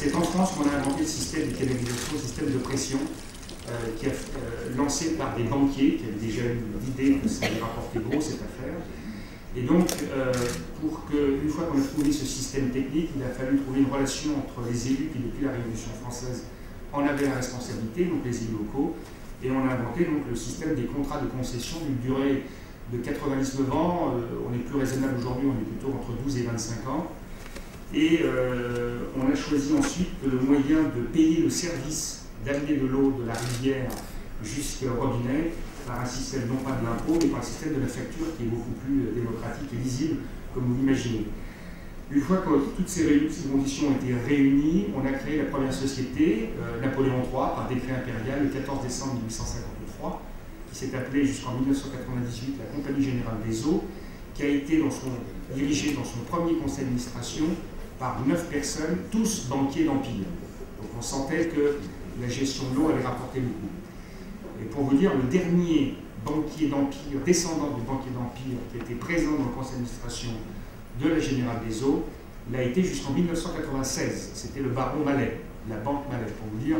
C'est en France qu'on a inventé le système de canalisation, le système de pression, qui est lancé par des banquiers qui avaient déjà eu l'idée que ça allait rapporter gros cette affaire. Et donc, une fois qu'on a trouvé ce système technique, il a fallu trouver une relation entre les élus qui, depuis la Révolution française, en avaient la responsabilité, donc les élus locaux, et on a inventé donc le système des contrats de concession d'une durée de 99 ans. On est plus raisonnable aujourd'hui, on est plutôt entre 12 et 25 ans. Et on a choisi ensuite le moyen de payer le service d'amener de l'eau de la rivière jusqu'au robinet par un système non pas de l'impôt, mais par un système de la facture qui est beaucoup plus démocratique et lisible, comme vous l'imaginez. Une fois que toutes ces conditions ont été réunies, on a créé la première société, Napoléon III, par décret impérial, le 14 décembre 1853, qui s'est appelée jusqu'en 1998 la Compagnie Générale des Eaux, qui a été dirigée dans son premier conseil d'administration par 9 personnes, tous banquiers d'Empire. Donc on sentait que la gestion de l'eau allait rapporter beaucoup. Et pour vous dire, le dernier banquier d'Empire, descendant du banquier d'Empire, qui était présent dans le conseil d'administration de la Générale des Eaux, l'a été jusqu'en 1996. C'était le baron Mallet, la banque Mallet, pour vous dire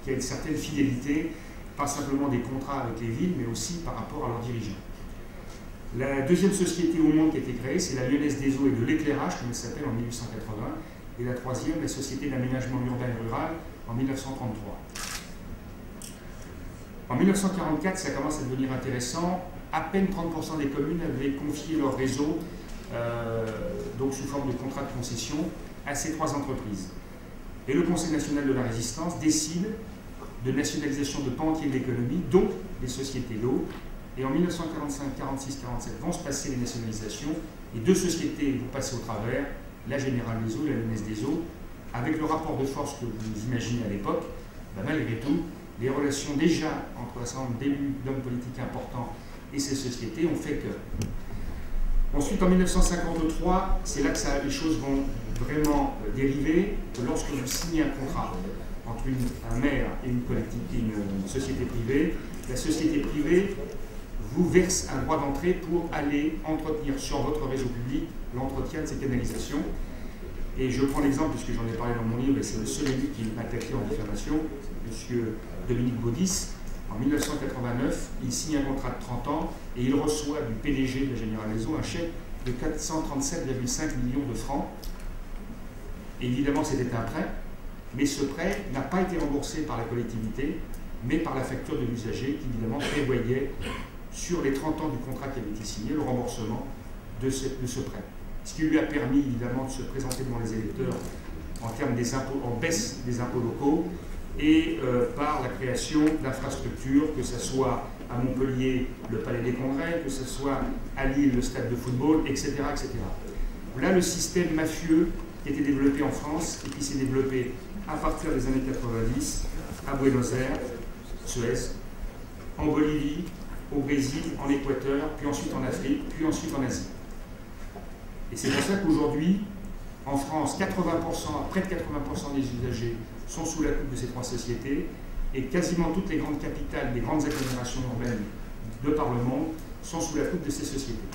qu'il y a une certaine fidélité, pas simplement des contrats avec les villes, mais aussi par rapport à leurs dirigeants. La deuxième société au monde qui a été créée, c'est la Lyonnaise des Eaux et de l'Éclairage, comme elle s'appelle, en 1880, et la troisième, la Société d'aménagement urbain et rural, en 1933. En 1944, ça commence à devenir intéressant. À peine 30% des communes avaient confié leur réseau, donc sous forme de contrat de concession, à ces 3 entreprises. Et le Conseil national de la résistance décide de nationalisation de pans entiers de l'économie, dont les sociétés d'eau. Et en 1945, 46, 47 vont se passer les nationalisations, et 2 sociétés vont passer au travers, la Générale des Eaux et la Lyonnaise des Eaux, avec le rapport de force que vous imaginez à l'époque. Malgré tout, les relations déjà entre un certain nombre d'élus, d'hommes politiques importants et ces sociétés ont fait que. Ensuite, en 1953, c'est là que les choses vont vraiment dériver. Lorsque vous signez un contrat entre un maire et une société privée, la société privée vous verse un droit d'entrée pour aller entretenir sur votre réseau public l'entretien de ces canalisations. Et je prends l'exemple, puisque j'en ai parlé dans mon livre, et c'est le seul élu qui m'a attaqué en diffamation, M. Dominique Baudis. En 1989, il signe un contrat de 30 ans et il reçoit du PDG de la Générale des Eaux un chèque de 437,5 millions de francs. Et évidemment, c'était un prêt, mais ce prêt n'a pas été remboursé par la collectivité, mais par la facture de l'usager qui, évidemment, prévoyait, sur les 30 ans du contrat qui avait été signé, le remboursement de ce prêt. Ce qui lui a permis, évidemment, de se présenter devant les électeurs en termes des impôts, en baisse des impôts locaux, et par la création d'infrastructures, que ce soit à Montpellier le Palais des Congrès, que ce soit à Lille le stade de football, etc., etc. Là, le système mafieux qui a été développé en France et qui s'est développé à partir des années 90 à Buenos Aires, Suez, en Bolivie, au Brésil, en Équateur, puis ensuite en Afrique, puis ensuite en Asie. Et c'est pour ça qu'aujourd'hui, en France, près de 80% des usagers sont sous la coupe de ces 3 sociétés, et quasiment toutes les grandes capitales, les grandes agglomérations urbaines de par le monde sont sous la coupe de ces sociétés.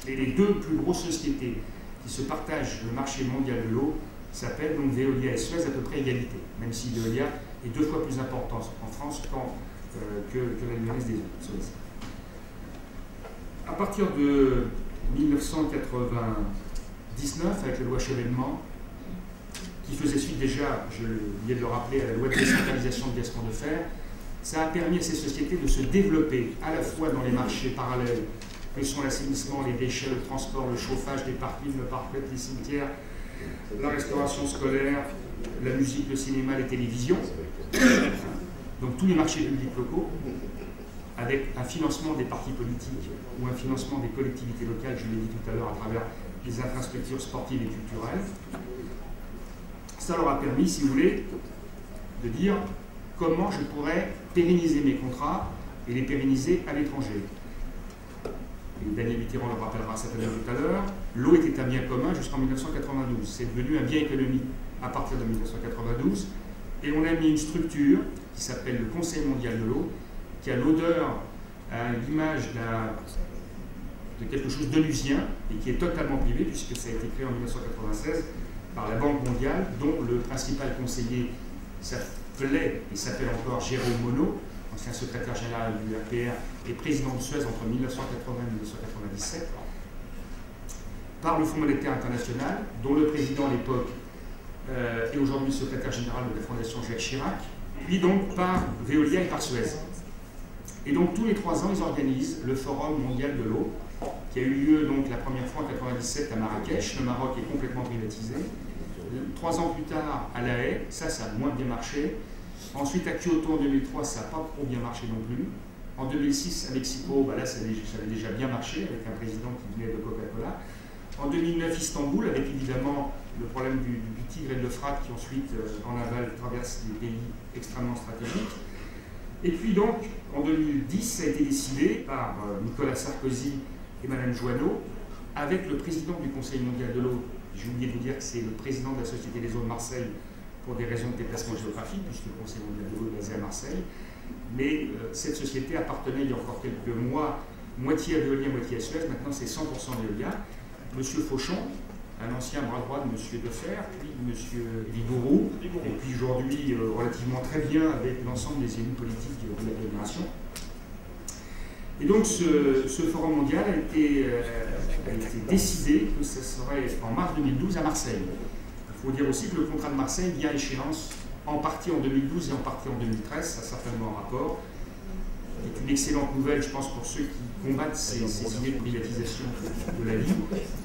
Et les 2 plus grosses sociétés qui se partagent le marché mondial de l'eau s'appellent donc Veolia et Suez à peu près égalité, même si Veolia est 2 fois plus importante en France que la Lyonnaise des Eaux, Suez. À partir de 1999, avec la loi Chevènement, qui faisait suite déjà, je viens de le rappeler, à la loi de décentralisation de Gaston Defferre, ça a permis à ces sociétés de se développer à la fois dans les marchés parallèles, que sont l'assainissement, les déchets, le transport, le chauffage, les parkings, le parc-pète, les cimetières, la restauration scolaire, la musique, le cinéma, les télévisions, donc tous les marchés publics locaux, avec un financement des partis politiques ou un financement des collectivités locales, je l'ai dit tout à l'heure, à travers les infrastructures sportives et culturelles. Ça leur a permis, si vous voulez, de dire comment je pourrais pérenniser mes contrats et les pérenniser à l'étranger. Daniel Mitterrand le rappellera certainement tout à l'heure, l'eau était un bien commun jusqu'en 1992. C'est devenu un bien économique à partir de 1992. Et on a mis une structure qui s'appelle le Conseil mondial de l'eau, qui a l'odeur, à l'image de quelque chose d'onusien et qui est totalement privé, puisque ça a été créé en 1996 par la Banque mondiale, dont le principal conseiller s'appelait et s'appelle encore Jérôme Monod, ancien secrétaire général du RPR et président de Suez entre 1980 et 1997, par le Fonds monétaire international, dont le président à l'époque est aujourd'hui le secrétaire général de la Fondation Jacques Chirac, puis donc par Veolia et par Suez. Et donc tous les 3 ans, ils organisent le Forum mondial de l'eau, qui a eu lieu donc la première fois en 1997 à Marrakech. Le Maroc est complètement privatisé. 3 ans plus tard, à La Haye, ça a moins bien marché. Ensuite, à Kyoto en 2003, ça n'a pas trop bien marché non plus. En 2006, à Mexico, là, ça avait déjà bien marché, avec un président qui venait de Coca-Cola. En 2009, Istanbul, avec évidemment le problème du Tigre et de l'Euphrate, qui ensuite, en aval, traverse des pays extrêmement stratégiques. Et puis donc, en 2010, ça a été décidé par Nicolas Sarkozy et Mme Joanneau, avec le président du Conseil mondial de l'eau. J'ai oublié de vous dire que c'est le président de la Société des eaux de Marseille, pour des raisons de déplacement géographique, puisque le Conseil mondial de l'eau est basé à Marseille. Mais cette société appartenait il y a encore quelques mois, moitié à Veolia, moitié à Suez. Maintenant, c'est 100% Veolia. M. Fauchon, un ancien bras droit de M. Defer, puis M. Vigouroux, et puis aujourd'hui relativement très bien avec l'ensemble des élus politiques de l'agglomération. Et donc ce forum mondial a été décidé que ce serait en mars 2012 à Marseille. Il faut dire aussi que le contrat de Marseille vient à échéance en partie en 2012 et en partie en 2013, ça a certainement un rapport. C'est une excellente nouvelle, je pense, pour ceux qui combattent ces idées de privatisation de la vie,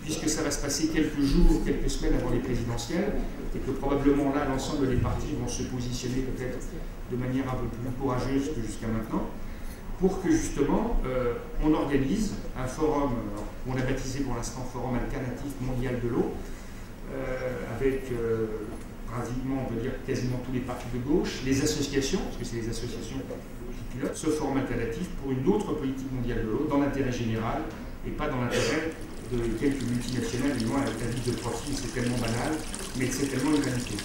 puisque ça va se passer quelques jours, quelques semaines avant les présidentielles, et que probablement là, l'ensemble des partis vont se positionner peut-être de manière un peu plus courageuse que jusqu'à maintenant, pour que justement on organise un forum qu'on a baptisé pour l'instant Forum alternatif mondial de l'eau, avec pratiquement, on peut dire, quasiment tous les partis de gauche, les associations, parce que c'est les associations qui pilotent ce forum alternatif pour une autre politique mondiale de l'eau, dans l'intérêt général et pas dans l'intérêt de quelques multinationales. Et moi, la vie de profit, c'est tellement banal, mais c'est tellement une réalité.